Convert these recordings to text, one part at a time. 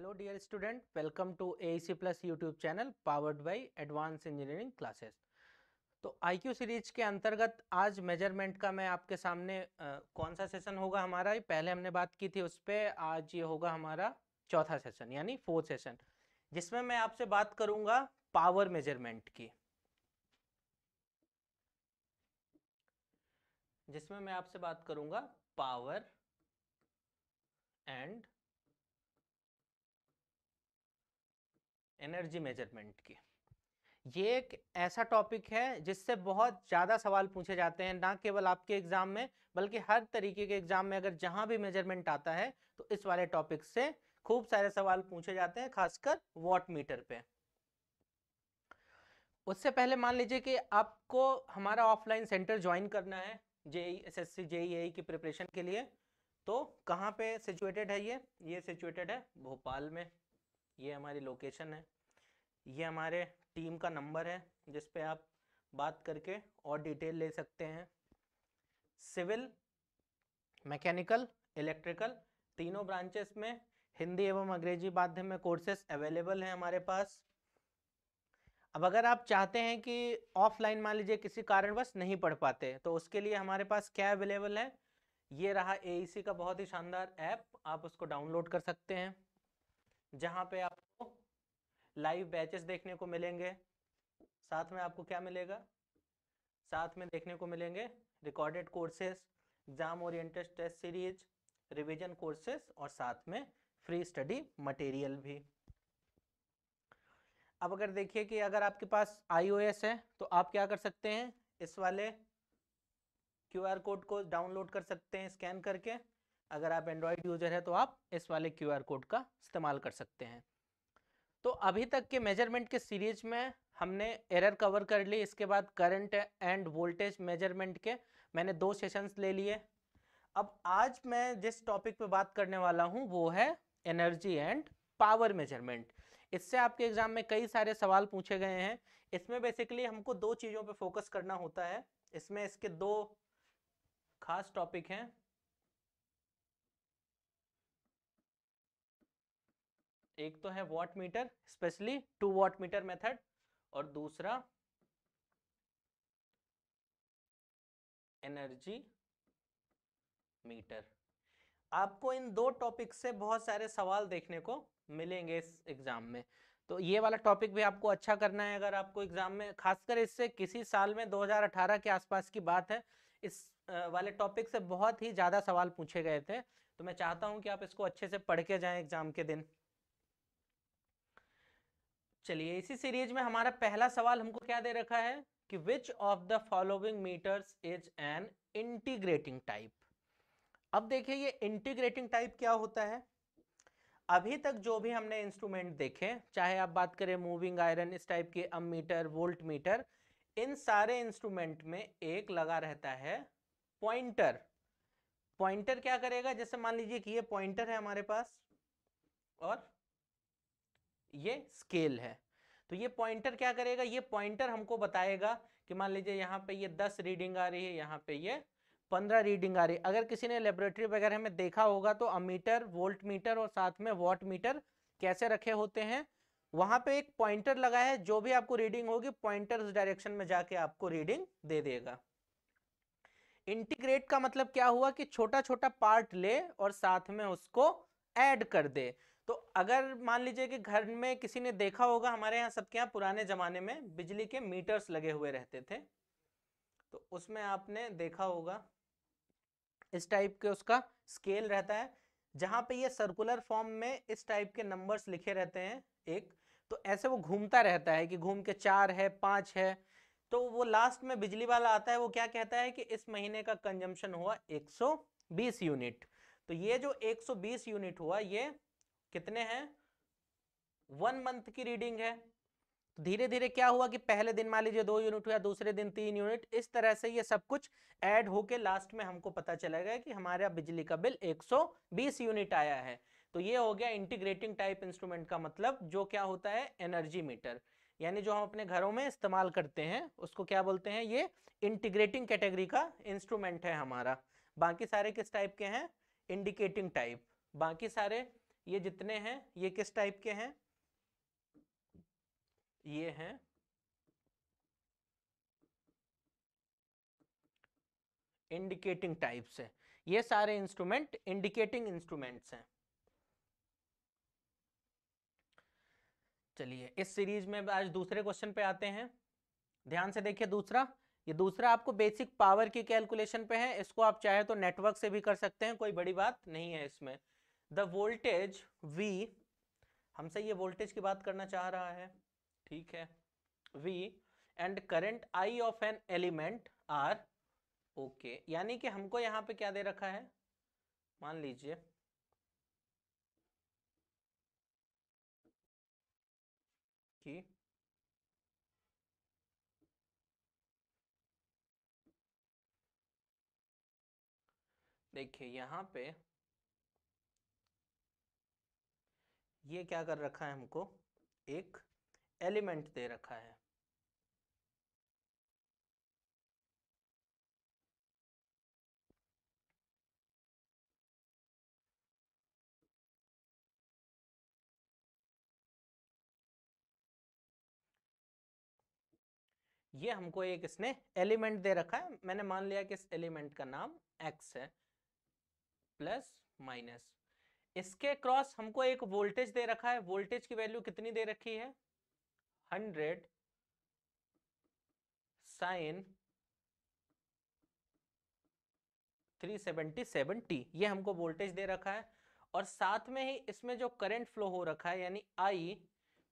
Hello dear student, welcome to AEC Plus YouTube channel powered by Advanced Engineering Classes। तो IQ series के अंतर्गत आज measurement का मैं आपके सामने कौन सा सेशन होगा हमारा, पहले हमने बात की थी उस पर, आज ये होगा हमारा चौथा सेशन यानी फोर्थ सेशन, जिसमें मैं आपसे बात करूंगा पावर मेजरमेंट की। जिसमें मैं आपसे बात करूंगा पावर एंड एनर्जी मेजरमेंट की। ये एक ऐसा टॉपिक है जिससे बहुत ज़्यादा सवाल पूछे जाते हैं, ना केवल आपके एग्जाम में बल्कि हर तरीके के एग्जाम में। अगर जहां भी मेजरमेंट आता है तो इस वाले टॉपिक से खूब सारे सवाल पूछे जाते हैं, खासकर वॉट मीटर पे। उससे पहले मान लीजिए कि आपको हमारा ऑफलाइन सेंटर ज्वाइन करना है जेई एसएससी जेईई की प्रिपरेशन के लिए। तो कहाँ पे सिचुएटेड है ये सिचुएटेड है भोपाल में। ये हमारी लोकेशन है, ये हमारे टीम का नंबर है जिस पे आप बात करके और डिटेल ले सकते हैं। सिविल, मैकेनिकल, इलेक्ट्रिकल तीनों ब्रांचेस में हिंदी एवं अंग्रेजी माध्यम में कोर्सेस अवेलेबल हैं हमारे पास। अब अगर आप चाहते हैं कि ऑफलाइन मान लीजिए किसी कारणवश नहीं पढ़ पाते तो उसके लिए हमारे पास क्या अवेलेबल है, ये रहा एईसी का बहुत ही शानदार ऐप। आप उसको डाउनलोड कर सकते हैं, जहां पे आपको लाइव बैचेस देखने को मिलेंगे। साथ में आपको क्या मिलेगा, साथ में देखने को मिलेंगे recorded courses, exam oriented test series, revision courses और साथ में फ्री स्टडी मटेरियल भी। अब अगर देखिए कि अगर आपके पास iOS है तो आप क्या कर सकते हैं, इस वाले QR कोड को डाउनलोड कर सकते हैं स्कैन करके। अगर आप एंड्रॉयड यूजर है तो आप इस वाले QR कोड का इस्तेमाल कर सकते हैं। तो अभी तक के मेजरमेंट के सीरीज में हमने एरर कवर कर ली, इसके बाद करंट एंड वोल्टेज मेजरमेंट के मैंने 2 सेशंस ले लिए। अब आज मैं जिस टॉपिक पे बात करने वाला हूं वो है एनर्जी एंड पावर मेजरमेंट। इससे आपके एग्जाम में कई सारे सवाल पूछे गए हैं। इसमें बेसिकली हमको 2 चीजों पे फोकस करना होता है। इसमें इसके 2 खास टॉपिक हैं। एक तो है watt meter, specially 2 watt meter method, और दूसरा एनर्जी मीटर। आपको इन 2 टॉपिक से बहुत सारे सवाल देखने को मिलेंगे इस एग्जाम में। तो ये वाला टॉपिक भी आपको अच्छा करना है अगर आपको एग्जाम में, खासकर इससे किसी साल में 2018 के आसपास की बात है, इस वाले टॉपिक से बहुत ही ज्यादा सवाल पूछे गए थे। तो मैं चाहता हूं कि आप इसको अच्छे से पढ़ के जाएं एग्जाम के दिन। चलिए, इसी सीरीज में हमारा पहला सवाल हमको क्या दे रखा है कि which of the following meters is an integrating type. अब देखिए ये इंटीग्रेटिंग टाइप क्या होता है। अभी तक जो भी हमने इंस्ट्रूमेंट देखे, चाहे आप बात करें मूविंग आयरन, इस टाइप के अमीटर, वोल्ट मीटर, इन सारे इंस्ट्रूमेंट में एक लगा रहता है पॉइंटर। पॉइंटर क्या करेगा, जैसे मान लीजिए कि ये पॉइंटर है हमारे पास और ये स्केल है। तो ये पॉइंटर क्या करेगा, ये पॉइंटर हमको बताएगा कि मान लीजिए यहाँ पे ये 10 रीडिंग आ रही है, यहाँ पे ये 15 रीडिंग आ रही है। अगर किसी ने लेबोरेटरी वगैरह में देखा होगा तो अमीटर, वोल्ट मीटर और साथ में वॉट मीटर कैसे रखे होते हैं, वहां पे एक पॉइंटर लगा है, जो भी आपको रीडिंग होगी पॉइंटर उस डायरेक्शन में जाके आपको रीडिंग दे देगा। इंटीग्रेट का मतलब क्या हुआ कि छोटा छोटा पार्ट ले और साथ में उसको ऐड कर दे। तो अगर मान लीजिए कि घर में किसी ने देखा होगा, हमारे यहाँ सबके यहाँ पुराने जमाने में बिजली के मीटर्स लगे हुए रहते थे, तो उसमें आपने देखा होगा इस टाइप के उसका स्केल रहता है, जहां पे ये सर्कुलर फॉर्म में इस टाइप के नंबर्स लिखे रहते हैं एक। तो ऐसे वो घूमता रहता है कि घूम के 4 है, 5 है। तो वो लास्ट में बिजली वाला आता है, वो क्या कहता है कि इस महीने का कंजम्पशन हुआ 120 यूनिट। तो ये जो 120 यूनिट हुआ, ये कितने हैं, 1 मंथ की रीडिंग है। धीरे धीरे क्या हुआ कि पहले दिन मान लीजिए 2 यूनिट हुआ, दूसरे दिन 3 यूनिट, इस तरह से ये सब कुछ ऐड होके लास्ट में हमको पता चलेगा कि हमारा बिजली का बिल 120 यूनिट आया है। तो ये हो गया इंटीग्रेटिंग टाइप इंस्ट्रूमेंट का मतलब, जो क्या होता है एनर्जी मीटर, यानी जो हम अपने घरों में इस्तेमाल करते हैं उसको क्या बोलते हैं, ये इंटीग्रेटिंग कैटेगरी का इंस्ट्रूमेंट है हमारा। बाकी सारे किस टाइप के हैं, इंडिकेटिंग टाइप। बाकी सारे ये जितने हैं ये किस टाइप के हैं, ये हैं इंडिकेटिंग टाइप्स है, ये सारे इंस्ट्रूमेंट इंडिकेटिंग इंस्ट्रूमेंट्स हैं। चलिए इस सीरीज में आज दूसरे क्वेश्चन पे आते हैं, ध्यान से देखिए दूसरा। ये दूसरा आपको बेसिक पावर की कैलकुलेशन पे है, इसको आप चाहे तो नेटवर्क से भी कर सकते हैं, कोई बड़ी बात नहीं है इसमें। द वोल्टेज V, हमसे ये वोल्टेज की बात करना चाह रहा है, ठीक है, V and current I of an element R, okay, यानी कि हमको यहाँ पे क्या दे रखा है, मान लीजिए कि देखिए यहाँ पे ये क्या कर रखा है, हमको एक एलिमेंट दे रखा है, ये हमको एक इसने एलिमेंट दे रखा है, मैंने मान लिया कि इस एलिमेंट का नाम x है, प्लस माइनस, इसके क्रॉस हमको एक वोल्टेज दे रखा है, वोल्टेज की वैल्यू कितनी दे रखी है, 100 साइन 377t, ये हमको वोल्टेज दे रखा है, और साथ में ही इसमें जो करंट फ्लो हो रखा है यानी I,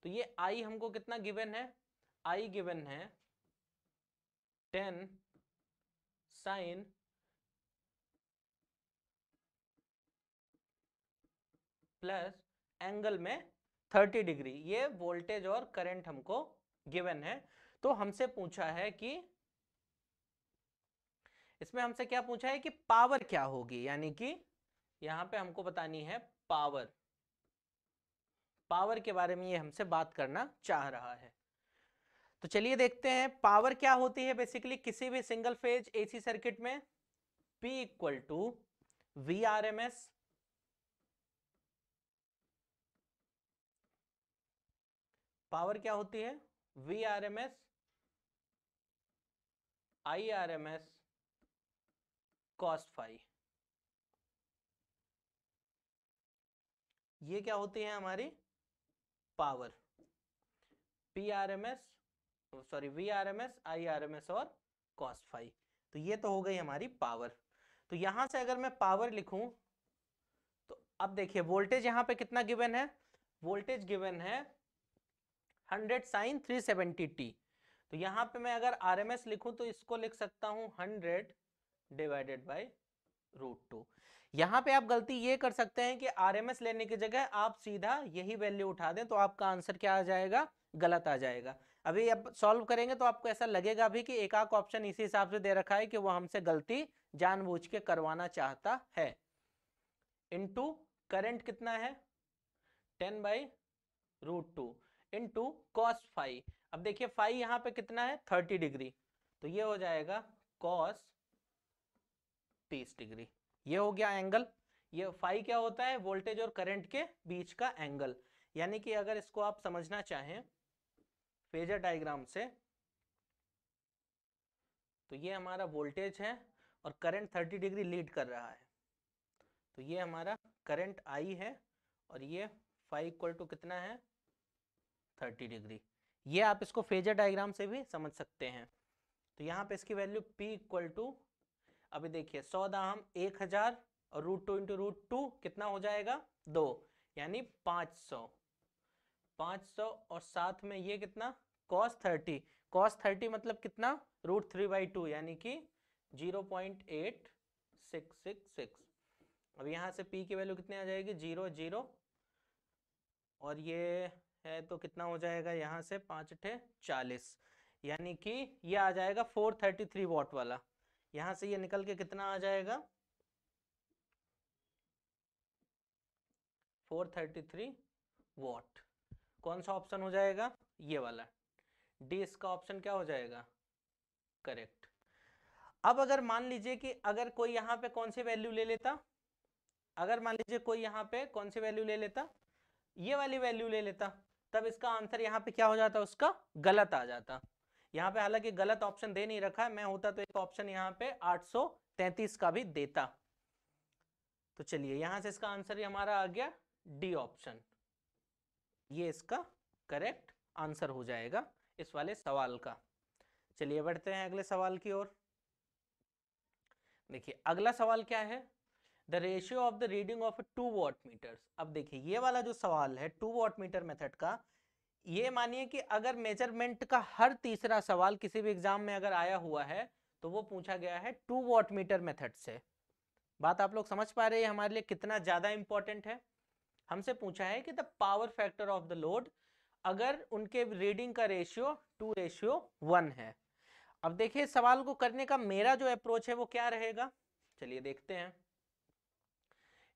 तो ये I हमको कितना गिवन है, I गिवन है 10 साइन प्लस एंगल में 30 डिग्री, ये वोल्टेज और करंट हमको गिवन है। तो हमसे पूछा है कि इसमें हमसे क्या पूछा है कि पावर क्या होगी, यानी कि यहां पे हमको बतानी है पावर, पावर के बारे में ये हमसे बात करना चाह रहा है। तो चलिए देखते हैं पावर क्या होती है बेसिकली किसी भी सिंगल फेज एसी सर्किट में, P equal to V R M S, power क्या होती है, V R M S I R M S cos phi, ये क्या होती है हमारी power, P R M S, sorry V R M S I R M S और cos phi, तो ये तो हो गई हमारी पावर। तो यहां से अगर मैं पावर लिखूं तो अब देखिए वोल्टेज यहां पे कितना गिवन है, वोल्टेज गिवन है 100 साइन 370t, तो यहां पे मैं अगर आरएमएस लिखूं तो इसको लिख सकता हूं 100 डिवाइडेड बाय √2। यहां पे आप गलती ये कर सकते हैं कि आरएमएस लेने की जगह आप सीधा यही वैल्यू उठा दें, तो आपका आंसर क्या आ जाएगा, गलत आ जाएगा। अभी अब सॉल्व करेंगे तो आपको ऐसा लगेगा भी कि एक आध ऑप्शन इसी हिसाब से दे रखा है कि वो हमसे गलती जानबूझ के करवाना चाहता है। इनटू करंट कितना है 10 बाई √2 इंटू कॉस फाई, अब देखिए फाई यहाँ पे कितना है 30 डिग्री, तो ये हो जाएगा कॉस 30 डिग्री, ये हो गया एंगल। ये फाई क्या होता है, वोल्टेज और करंट के बीच का एंगल, यानी कि अगर इसको आप समझना चाहें फेजर डायग्राम से, तो ये हमारा वोल्टेज है और करंट 30 डिग्री लीड कर रहा है, तो ये हमारा करंट आई है और ये फाई इक्वल टू कितना है 30 डिग्री, ये आप इसको फेजर डायग्राम से भी समझ सकते हैं। तो यहाँ पे इसकी वैल्यू P इक्वल टू, अभी देखिए 100 दाम 1000 और √2 इंटू √2 कितना हो जाएगा 2, यानी 500, 500 और साथ में ये कितना cos 30, cos 30 मतलब कितना √3/2 यानी कि 0.8666। अब यहाँ से P की वैल्यू कितनी आ जाएगी 0 0, और ये है तो कितना हो जाएगा यहाँ से 5 × 40, यानी कि ये आ जाएगा 433 वॉट वाला, यहाँ से ये निकल के कितना आ जाएगा 433 वॉट। कौन सा ऑप्शन हो जाएगा, ये वाला, डी इसका ऑप्शन क्या हो जाएगा करेक्ट। अब अगर मान लीजिए कि अगर कोई यहाँ पे कौन सी वैल्यू ले लेता, अगर मान लीजिए कोई यहाँ पे कौन सी वैल्यू ले लेता, ये वाली वैल्यू ले लेता, तब इसका आंसर यहाँ पे क्या हो जाता, उसका गलत आ जाता। यहाँ पे हालांकि गलत ऑप्शन दे नहीं रखा है, मैं होता तो एक ऑप्शन यहाँ पे 833 का भी देता। तो चलिए यहां से इसका आंसर हमारा आ गया डी ऑप्शन, ये इसका करेक्ट आंसर हो जाएगा इस वाले सवाल का। चलिए बढ़ते हैं अगले सवाल की ओर। देखिए अगला सवाल क्या है, the ratio of the reading of 2 watt meters. अब देखिए ये वाला जो सवाल है 2 वॉट मीटर मेथड का, ये मानिए कि अगर मेजरमेंट का हर तीसरा सवाल किसी भी एग्जाम में अगर आया हुआ है तो वो पूछा गया है 2 वॉट मीटर मेथड से। बात आप लोग समझ पा रहे हैं हमारे लिए कितना ज्यादा इंपॉर्टेंट है। हमसे पूछा है कि the power factor of the load, अगर उनके रीडिंग का रेशियो 2:1 है। अब देखिए सवाल को करने का मेरा जो अप्रोच है वो क्या रहेगा, चलिए देखते हैं।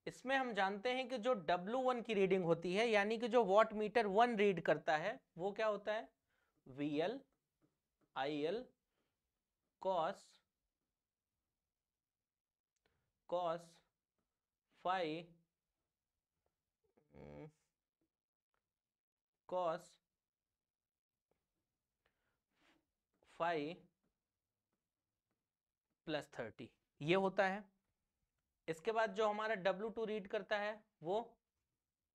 इसमें हम जानते हैं कि जो W1 की रीडिंग होती है, यानी कि जो वॉट मीटर 1 रीड करता है, वो क्या होता है, VL IL cos phi cos phi plus 30, ये होता है। इसके बाद जो हमारा W2 रीड करता है वो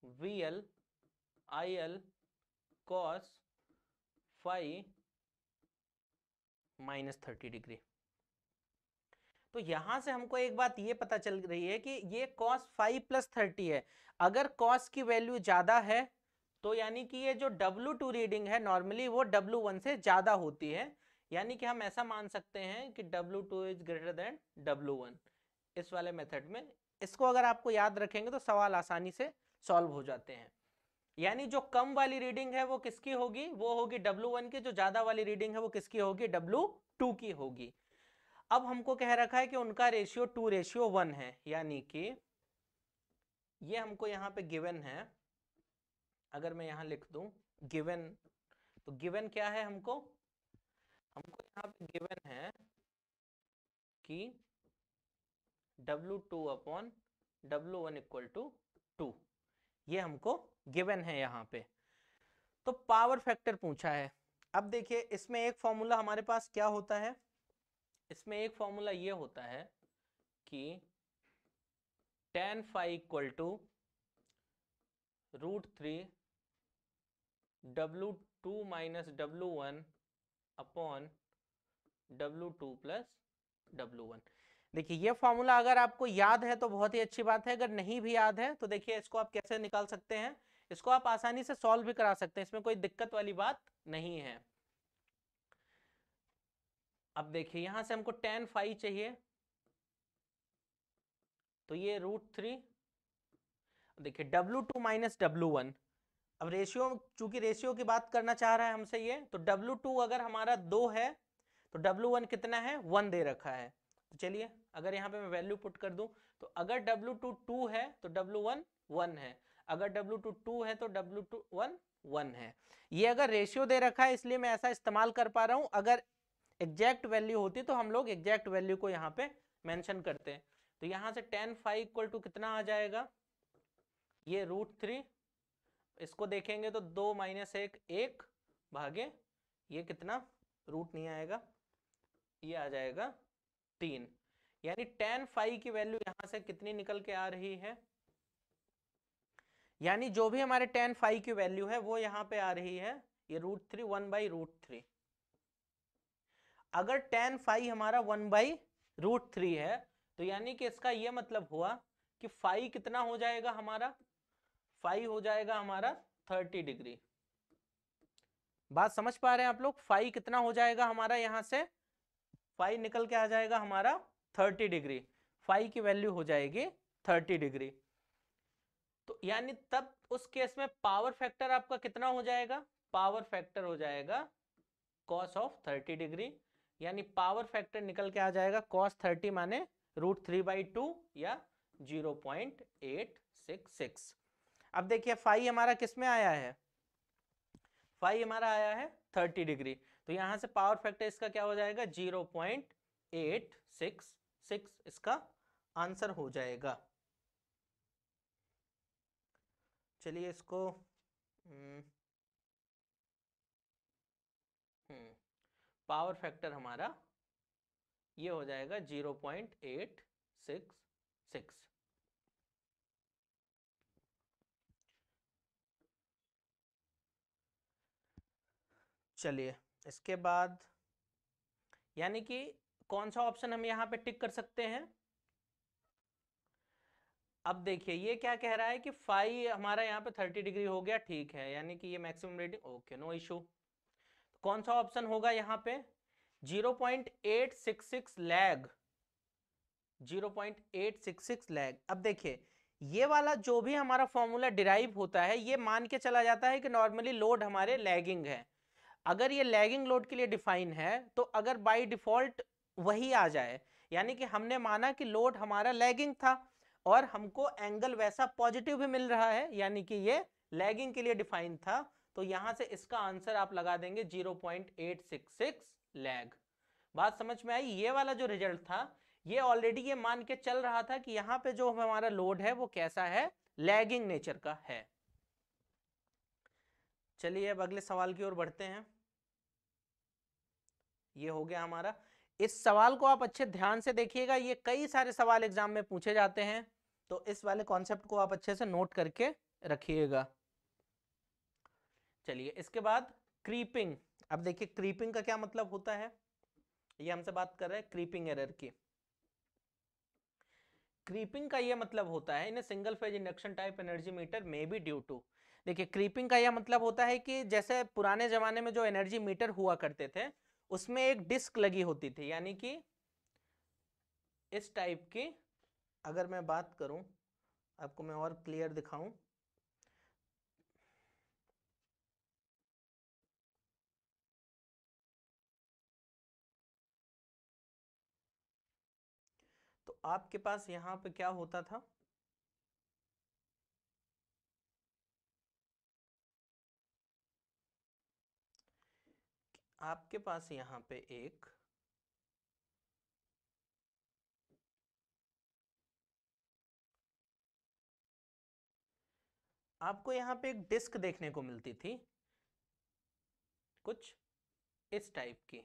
VL IL cos phi minus 30 degree. तो यहां से हमको एक बात ये पता चल रही है कि ये cos phi प्लस 30 है। अगर cos की वैल्यू ज्यादा है तो यानी कि ये जो W2 रीडिंग है नॉर्मली वो W1 से ज्यादा होती है, यानी कि हम ऐसा मान सकते हैं कि W2 is greater than W1 इस वाले मेथड में। इसको अगर आपको याद रखेंगे तो सवाल आसानी से सॉल्व हो जाते हैं। यानी जो कम वाली रीडिंग है वो किसकी होगी, वो होगी W1 की, जो ज्यादा वाली रीडिंग है वो किसकी होगी, W2 की होगी। अब हमको कह रखा है कि उनका रेशियो 2:1 है, यानी कि ये हमको यहाँ पे गिवन है। अगर मैं यहाँ लिख दूं गिवन, तो गिवन क्या है, हमको यहाँ पे गिवन है कि W2/W1 इक्वल टू 2, ये हमको गिवन है यहाँ पे। तो पावर फैक्टर पूछा है। अब देखिए इसमें एक फॉर्मूला हमारे पास क्या होता है, इसमें एक फॉर्मूला ये होता है कि tan phi equal to √3 W2 minus W1 upon W2 plus W1। देखिए ये फॉर्मूला अगर आपको याद है तो बहुत ही अच्छी बात है, अगर नहीं भी याद है तो देखिए इसको आप कैसे निकाल सकते हैं, इसको आप आसानी से सॉल्व भी करा सकते हैं, इसमें कोई दिक्कत वाली बात नहीं है। अब देखिए यहां से हमको tan phi चाहिए, तो ये √3, देखिए W2 माइनस W1। अब रेशियो, चूंकि रेशियो की बात करना चाह रहा है हमसे ये, तो W2 अगर हमारा 2 है तो W1 कितना है, 1 दे रखा है। तो चलिए अगर यहाँ पे मैं वैल्यू पुट कर दूं, तो अगर W2 2 है तो W1 1 है, अगर W2 2 है तो W1 1 है। ये अगर रेशियो दे रखा है इसलिए मैं ऐसा इस्तेमाल कर पा रहा हूं, अगर एग्जैक्ट वैल्यू होती तो हम लोग एग्जैक्ट वैल्यू को यहाँ पे मेंशन करते हैं। तो यहाँ से tan phi इक्वल टू कितना आ जाएगा, ये √3, इसको देखेंगे तो 2 माइनस 1 भागे ये कितना, रूट नहीं आएगा, ये आ जाएगा 3, यानी tan phi की वैल्यू यहां से कितनी निकल के आ रही है, यानी जो भी हमारे tan phi की वैल्यू है वो यहां पे आ रही है ये √3 1/√3। अगर tan phi हमारा 1/√3 है तो यानी कि इसका ये मतलब हुआ कि phi कितना हो जाएगा हमारा, phi हो जाएगा हमारा 30 डिग्री। बात समझ पा रहे हैं आप लोग, phi कितना हो जाएगा हमारा, यहां से phi निकल के आ जाएगा हमारा 30 डिग्री, phi की वैल्यू हो जाएगी 30 डिग्री। तो यानी तब उस केस में पावर फैक्टर आपका कितना हो जाएगा, पावर फैक्टर हो जाएगा cos ऑफ 30 डिग्री, यानी पावर फैक्टर निकल के आ जाएगा cos 30 माने √3/2 या 0.866। अब देखिए phi हमारा किस में आया है, phi हमारा आया है 30 डिग्री, तो यहां से पावर फैक्टर इसका क्या हो जाएगा 0.866, इसका आंसर हो जाएगा। चलिए इसको पावर फैक्टर हमारा ये हो जाएगा 0.866। चलिए इसके बाद यानी कि कौन सा ऑप्शन हम यहाँ पे टिक कर सकते हैं। अब देखिए ये क्या कह रहा है कि फाई हमारा यहाँ पे 30 डिग्री हो गया, ठीक है, यानी कि ये maximum rating, okay no issue. कौन सा ऑप्शन होगा यहाँ पे 0.866 लैग, 0.866 लैग। अब देखिए ये वाला जो भी हमारा फॉर्मूला डिराइव होता है ये मान के चला जाता है कि नॉर्मली लोड हमारे लैगिंग है। अगर ये लैगिंग लोड के लिए डिफाइन है तो अगर बाय डिफॉल्ट वही आ जाए, यानी कि हमने माना कि लोड हमारा लैगिंग था और हमको एंगल वैसा पॉजिटिव भी मिल रहा है, यानी कि ये लैगिंग के लिए डिफाइन था, तो यहां से इसका आंसर आप लगा देंगे 0.866 लैग। बात समझ में आई। ये वाला जो रिजल्ट था ये ऑलरेडी ये मान के चल रहा था कि यहाँ पे जो हमारा लोड है वो कैसा है, लैगिंग नेचर का है। चलिए अब अगले सवाल की ओर बढ़ते हैं। ये हो गया हमारा। इस सवाल को आप अच्छे ध्यान से देखिएगा, ये कई सारे सवाल एग्जाम में पूछे जाते हैं, तो इस वाले कॉन्सेप्ट को आप अच्छे से नोट करके रखिएगा। चलिए इसके बाद क्रीपिंग। अब देखिए क्रीपिंग का क्या मतलब होता है, ये हमसे बात कर रहे हैं क्रीपिंग एरर की। क्रीपिंग का ये मतलब होता है in single phase induction type energy meter में बी ड्यू टू। देखिए क्रीपिंग का यह मतलब होता है कि जैसे पुराने जमाने में जो एनर्जी मीटर हुआ करते थे उसमें एक डिस्क लगी होती थी, यानी कि इस टाइप की। अगर मैं बात करूं आपको, मैं और क्लियर दिखाऊं, तो आपके पास यहां पे क्या होता था, आपके पास यहां पे एक आपको यहां पे एक डिस्क देखने को मिलती थी कुछ इस टाइप की।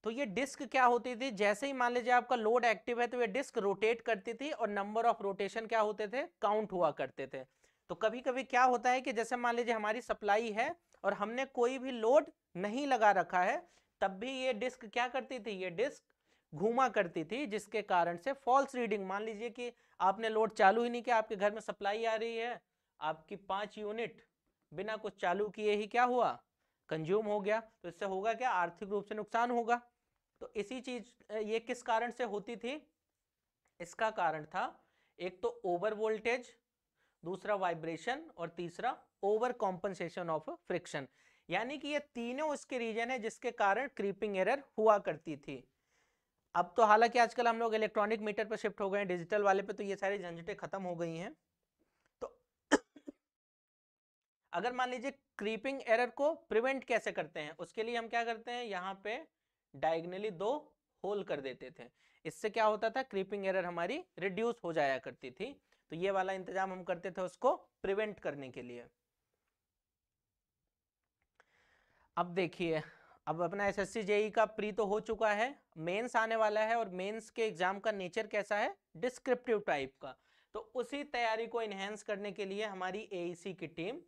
तो ये डिस्क क्या होती थी, जैसे ही मान लीजिए आपका लोड एक्टिव है तो ये डिस्क रोटेट करती थी और नंबर ऑफ रोटेशन क्या होते थे, काउंट हुआ करते थे। तो कभी कभी क्या होता है कि जैसे मान लीजिए हमारी सप्लाई है और हमने कोई भी लोड नहीं लगा रखा है, तब भी ये डिस्क क्या करती थी, ये डिस्क घूमा करती थी, जिसके कारण से फॉल्स रीडिंग, मान लीजिए कि आपने लोड चालू ही नहीं किया, आपके घर में सप्लाई आ रही है, आपकी 5 यूनिट बिना कुछ चालू किए ही क्या हुआ, कंज्यूम हो गया, तो इससे होगा क्या, आर्थिक रूप से नुकसान होगा। तो इसी चीज ये किस कारण से होती थी, इसका कारण था एक तो ओवर वोल्टेज, दूसरा वाइब्रेशन और तीसरा ओवर कॉम्पनसेशन ऑफ फ्रिक्शन। यानी कि ये तीनों इसके रीजन है जिसके कारण क्रीपिंग एरर हुआ करती थी। अब तो हालांकि आजकल हम लोग इलेक्ट्रॉनिक मीटर पर शिफ्ट हो गए हैं, डिजिटल वाले पे, तो ये सारी झंझटें खत्म हो गई हैं। तो अगर मान लीजिए क्रीपिंग एरर को प्रिवेंट कैसे करते हैं, उसके लिए हम क्या करते हैं, यहाँ पे डायगनली 2 होल कर देते थे। इससे क्या होता था, क्रीपिंग एरर हमारी रिड्यूस हो जाया करती थी। तो ये वाला इंतजाम हम करते थे उसको प्रिवेंट करने के लिए। अब देखिए, अब अपना एसएससी जेई का प्री तो हो चुका है, मेंस आने वाला है, और मेंस के एग्जाम का नेचर कैसा है, डिस्क्रिप्टिव टाइप का। तो उसी तैयारी को इनहेंस करने के लिए हमारी एईसी की टीम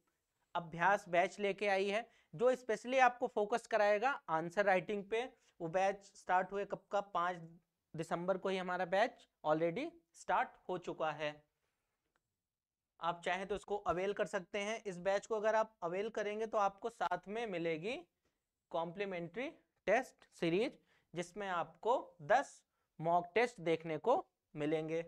अभ्यास बैच लेके आई है, जो स्पेशली आपको फोकस कराएगा आंसर राइटिंग पे। वो बैच स्टार्ट हुए कब का, 5 दिसंबर को ही हमारा बैच ऑलरेडी स्टार्ट हो चुका है। आप चाहें तो इसको अवेल कर सकते हैं। इस बैच को अगर आप अवेल करेंगे तो आपको साथ में मिलेगी कॉम्प्लीमेंट्री टेस्ट सीरीज, जिसमें आपको 10 मॉक टेस्ट देखने को मिलेंगे।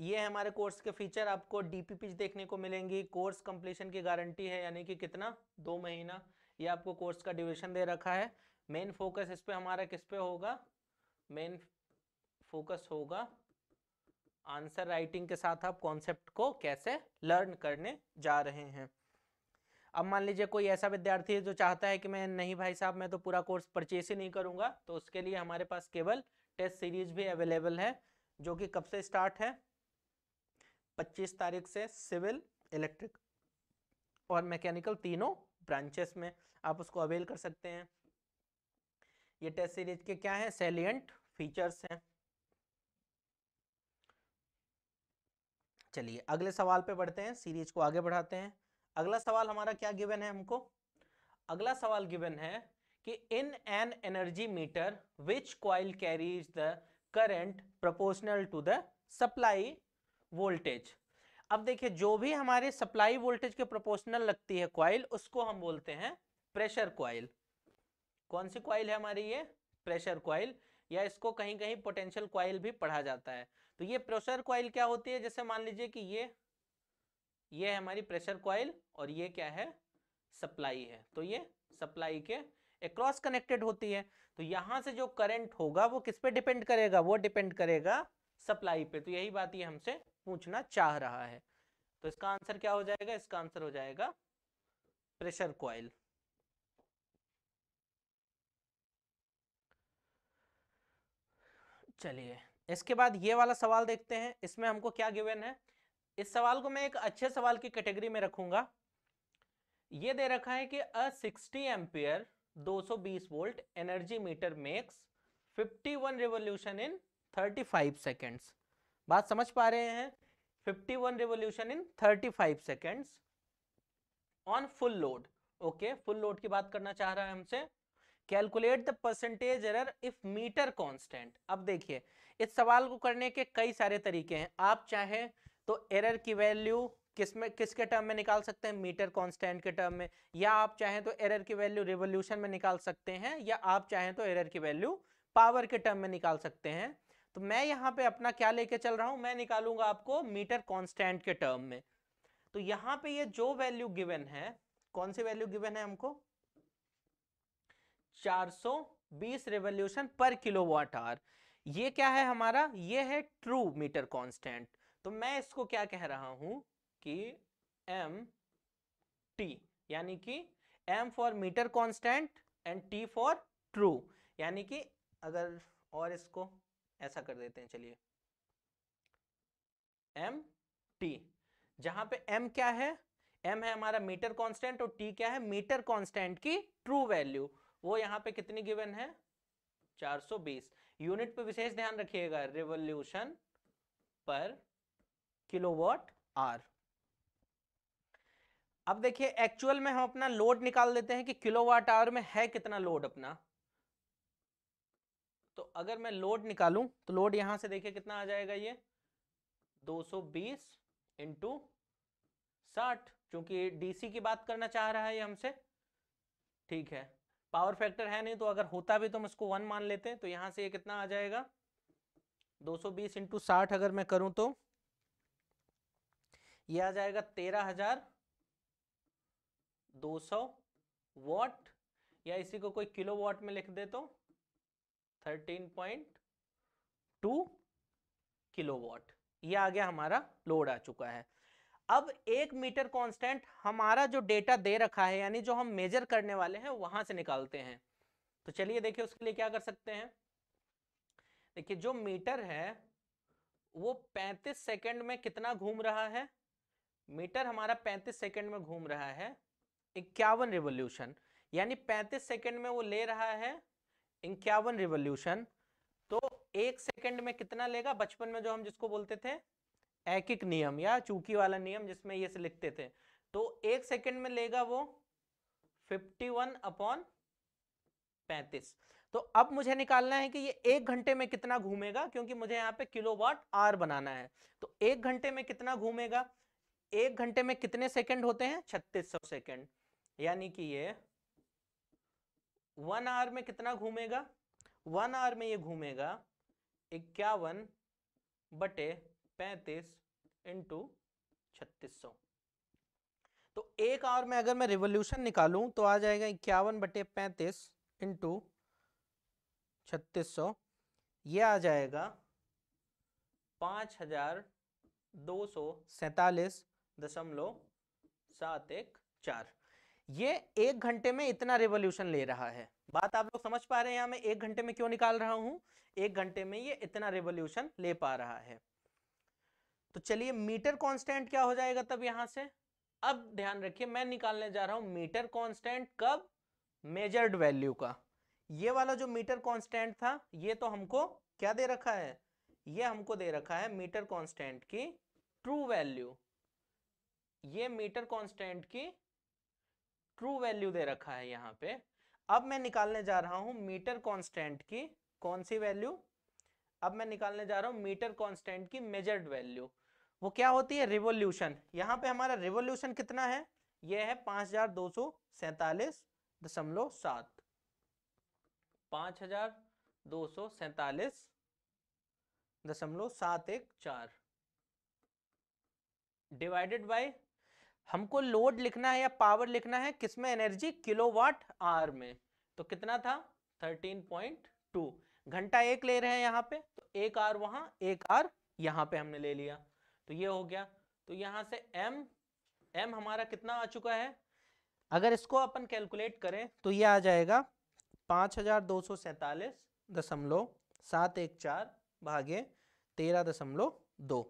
ये है हमारे कोर्स के फीचर, आपको डीपीपी देखने को मिलेंगी, कोर्स कंप्लीशन की गारंटी है, यानी कि कितना, 2 महीना, ये आपको कोर्स का ड्यूरेशन दे रखा है। मेन फोकस इस पे हमारा किस पे होगा, मेन फोकस होगा आंसर राइटिंग के साथ आप कॉन्सेप्ट को कैसे लर्न करने जा रहे हैं। अब मान लीजिए कोई ऐसा विद्यार्थी है जो चाहता है कि मैं नहीं भाई साहब मैं तो पूरा कोर्स परचेस ही नहीं करूंगा, तो उसके लिए हमारे पास केवल टेस्ट सीरीज भी अवेलेबल है, जो कि कब से स्टार्ट है, 25 तारीख से सिविल, इलेक्ट्रिक और मैकेनिकल तीनों ब्रांचेस में आप उसको अवेल कर सकते हैं। ये टेस्ट सीरीज के क्या है, सैलिएंट फीचर्स हैं। चलिए अगले सवाल पे बढ़ते हैं, सीरीज को आगे बढ़ाते हैं। अगला सवाल हमारा क्या गिवन है हमको, अगला सवाल गिवन है कि in an energy meter which coil carries the current proportional to the supply voltage. अब देखिए जो भी हमारे सप्लाई वोल्टेज के प्रोपोर्शनल लगती है कॉइल, उसको हम बोलते हैं प्रेशर कॉइल। कौन सी कॉइल है हमारी, ये प्रेशर कॉइल, या इसको कहीं कहीं पोटेंशियल कॉइल भी पढ़ा जाता है। तो ये प्रेशर कॉइल क्या होती है, जैसे मान लीजिए कि ये है हमारी प्रेशर कॉइल और ये क्या है, सप्लाई है। तो ये सप्लाई के अक्रॉस कनेक्टेड होती है। तो यहां से जो करंट होगा वो किस पे डिपेंड करेगा, वो डिपेंड करेगा सप्लाई पे। तो यही बात ये हमसे पूछना चाह रहा है। तो इसका आंसर क्या हो जाएगा, इसका आंसर हो जाएगा प्रेशर कॉइल। चलिए इसके बाद ये वाला सवाल देखते हैं, इसमें हमको क्या गिवन है। इस सवाल को मैं एक अच्छे सवाल की कैटेगरी में रखूंगा। ये दे रखा है कि अ 60 ampere 220 volt energy meter makes 51 revolution in 35 seconds. बात समझ पा रहे हैं, 51 revolution in 35 seconds on full load. Okay, full load की बात करना चाह रहा है हमसे। Calculate the percentage error if metre constant. अब देखिए इस सवाल को करने के कई सारे तरीके हैं। आप चाहे तो एरर की वैल्यू किसके टर्म में निकाल सकते हैं, मीटर कांस्टेंट के टर्म में, या आप चाहें तो एरर की वैल्यू रिवॉल्यूशन में निकाल सकते हैं, या आप चाहें तो एरर की वैल्यू पावर के टर्म में निकाल सकते हैं। तो मैं यहाँ पे अपना क्या लेके चल रहा हूं, मैं निकालूंगा आपको मीटर कांस्टेंट के टर्म में। तो यहाँ पे ये जो वैल्यू गिवन है, कौन सी वैल्यू गिवन है हमको, 420 रिवॉल्यूशन पर किलोवाट आवर। ये क्या है हमारा, ये है ट्रू मीटर कांस्टेंट। तो मैं इसको क्या कह रहा हूं कि एम टी, यानी कि M for meter constant and T for true. यानी कि अगर और इसको ऐसा कर देते हैं, चलिए एम टी, जहां पे एम क्या है, एम है हमारा मीटर कांस्टेंट और टी क्या है, मीटर कांस्टेंट की ट्रू वैल्यू। वो यहां पे कितनी गिवन है, 420। यूनिट पे विशेष ध्यान रखिएगा, रिवॉल्यूशन पर किलोवाट आवर। अब देखिए एक्चुअल में हम अपना लोड निकाल देते हैं कि किलोवाट आवर में है कितना लोड अपना। तो अगर मैं लोड निकालूं तो लोड यहां से देखिए कितना आ जाएगा, ये 220 इंटू 60, क्योंकि डीसी की बात करना चाह रहा है ये हमसे। ठीक है, पावर फैक्टर है नहीं, तो अगर होता भी तो हम इसको 1 मान लेते हैं। तो यहां से ये कितना आ जाएगा, 220 इंटू 60 अगर मैं करूं तो ये आ जाएगा 13,200 वॉट, या इसी को कोई किलो वॉट में लिख दे तो 13.2 किलोवाट। ये आ गया हमारा लोड आ चुका है। अब एक मीटर कांस्टेंट हमारा जो डेटा दे रखा है, यानी जो हम मेजर करने वाले हैं वहां से निकालते हैं। तो चलिए देखिए उसके लिए क्या कर सकते हैं। देखिए जो मीटर है वो 35 सेकंड में कितना घूम रहा है, मीटर हमारा 35 सेकंड में घूम रहा है 51 रिवॉल्यूशन, यानी 35 सेकंड में वो ले रहा है 51 रिवॉल्यूशन। तो एक सेकंड में कितना लेगा, बचपन में जो हम जिसको बोलते थे एकिक नियम या चूकी वाला नियम, जिसमें ये से लिखते थे, तो एक सेकंड में लेगा वो 51/35। तो अब मुझे निकालना है कि ये एक घंटे में कितना घूमेगा, क्योंकि मुझे यहाँ पे किलोवाट आवर बनाना है। तो एक घंटे में कितना घूमेगा, एक घंटे में कितने सेकंड होते हैं, 3600 सेकंड, यानी कि ये 1 आवर में कितना घूमेगा, 1 आवर में ये घूमेगा 51/35 इंटू 3600। तो एक आवर में अगर मैं रिवॉल्यूशन निकालूं तो आ जाएगा 51/35 इंटू 3600, ये आ जाएगा 5247.714। ये एक घंटे में इतना रिवॉल्यूशन ले रहा है। बात आप लोग समझ पा रहे हैं यहां मैं एक घंटे में क्यों निकाल रहा हूं, एक घंटे में ये इतना रिवॉल्यूशन ले पा रहा है। तो चलिए मीटर कांस्टेंट क्या हो जाएगा तब यहां से, अब ध्यान रखिए मैं निकालने जा रहा हूं मीटर कांस्टेंट कब, मेजर्ड वैल्यू का। ये वाला जो मीटर कांस्टेंट था ये तो हमको क्या दे रखा है, ये हमको दे रखा है मीटर कांस्टेंट की ट्रू वैल्यू, ये मीटर कांस्टेंट की ट्रू वैल्यू दे रखा है यहाँ पे। अब मैं निकालने जा रहा हूं मीटर कांस्टेंट की कौन सी वैल्यू, अब मैं निकालने जा रहा हूं मीटर कांस्टेंट की मेजर्ड वैल्यू। वो क्या होती है, रिवोल्यूशन। यहाँ पे हमारा रिवोल्यूशन कितना है, ये है 5247.7, 5247.714 डिवाइडेड बाय, हमको लोड लिखना है या पावर लिखना है किसमें, एनर्जी किलोवाट आवर में, तो कितना था 13.2। घंटा एक ले रहे हैं यहाँ पे, तो एक आर वहां एक आर यहाँ पे हमने ले लिया, तो ये हो गया। तो यहाँ से m हमारा कितना आ चुका है, अगर इसको अपन कैलकुलेट करें तो ये आ जाएगा 5247.714 भागे 13.2,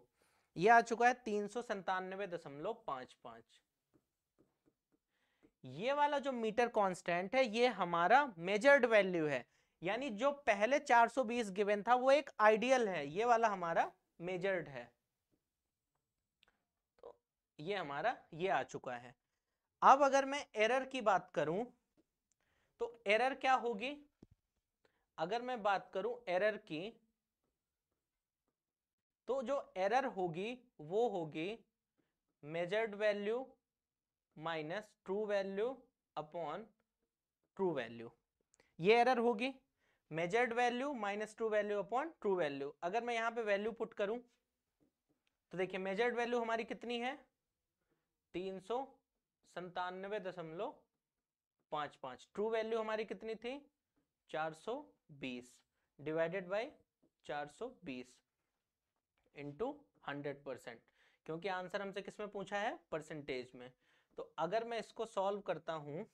ये आ चुका है 397.55। ये वाला जो मीटर कांस्टेंट है ये हमारा मेजर्ड वैल्यू है, यानी जो पहले 420 गिवन था वो एक आइडियल है, ये वाला हमारा मेजर्ड है। तो ये हमारा ये आ चुका है। अब अगर मैं एरर की बात करूं तो एरर क्या होगी, अगर मैं बात करूं एरर की, तो जो एरर होगी वो होगी measured value minus true value upon true value, ये एरर होगी, measured value minus true value upon true value. अगर मैं यहां पे वैल्यू पुट करूं तो देखिए मेजर्ड वैल्यू हमारी कितनी है 397.55, ट्रू वैल्यू हमारी कितनी थी 420 डिवाइडेड बाय 420 इंटू 100%, क्योंकि आंसर हमसे किस में पूछा है, परसेंटेज में। तो अगर मैं इसको सॉल्व करता हूं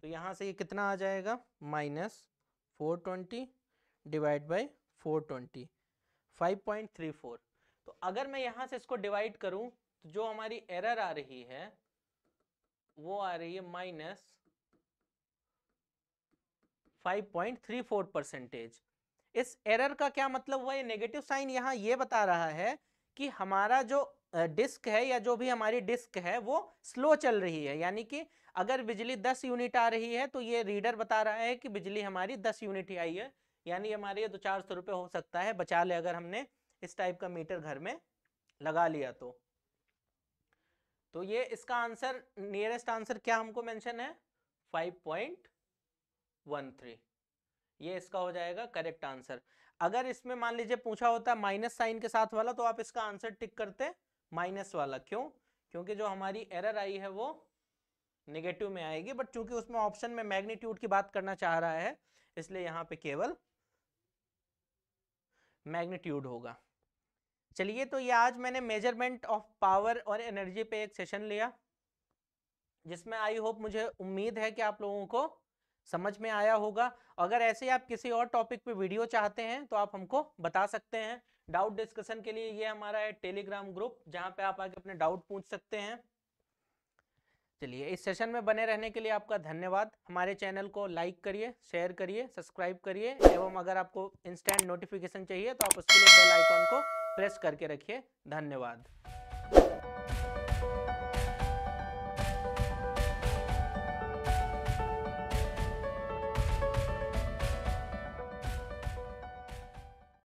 तो यहां से ये कितना आ जाएगा -420 डिवाइड बाय 420, 5.34। तो अगर मैं यहां से इसको डिवाइड करूं तो जो हमारी एरर आ रही है वो आ रही है -5.34%। इस एरर का क्या मतलब हुआ, ये नेगेटिव साइन यहाँ ये बता रहा है कि हमारा जो डिस्क है या जो भी हमारी डिस्क है वो स्लो चल रही है, यानी कि अगर बिजली 10 यूनिट आ रही है तो ये रीडर बता रहा है कि बिजली हमारी 10 यूनिट ही आई है, यानी हमारे ये 400 रुपये हो सकता है बचा ले अगर हमने इस टाइप का मीटर घर में लगा लिया तो ये इसका आंसर, नियरेस्ट आंसर क्या हमको मेंशन है 5.13, ये इसका हो जाएगा करेक्ट आंसर। अगर इसमें मान लीजिए पूछा होता माइनस साइन के साथ वाला तो आप इसका आंसर टिक करते माइनस वाला, क्यों, क्योंकि जो हमारी एरर आई है वो नेगेटिव में आएगी, बट चूंकि उसमें ऑप्शन में मैग्नीट्यूड की बात करना चाह रहा है इसलिए यहां पे केवल मैग्नीट्यूड होगा। चलिए, तो ये आज मैंने मेजरमेंट ऑफ पावर और एनर्जी पे एक सेशन लिया जिसमें आई होप, मुझे उम्मीद है कि आप लोगों को समझ में आया होगा। अगर ऐसे ही आप किसी और टॉपिक पे वीडियो चाहते हैं तो आप हमको बता सकते हैं। डाउट डिस्कशन के लिए ये हमारा है टेलीग्राम ग्रुप जहां पे आप आके अपने डाउट पूछ सकते हैं। चलिए, इस सेशन में बने रहने के लिए आपका धन्यवाद। हमारे चैनल को लाइक करिए, शेयर करिए, सब्सक्राइब करिए, एवं अगर आपको इंस्टेंट नोटिफिकेशन चाहिए तो आप उसके लिए बेल आइकॉन को प्रेस करके रखिए। धन्यवाद।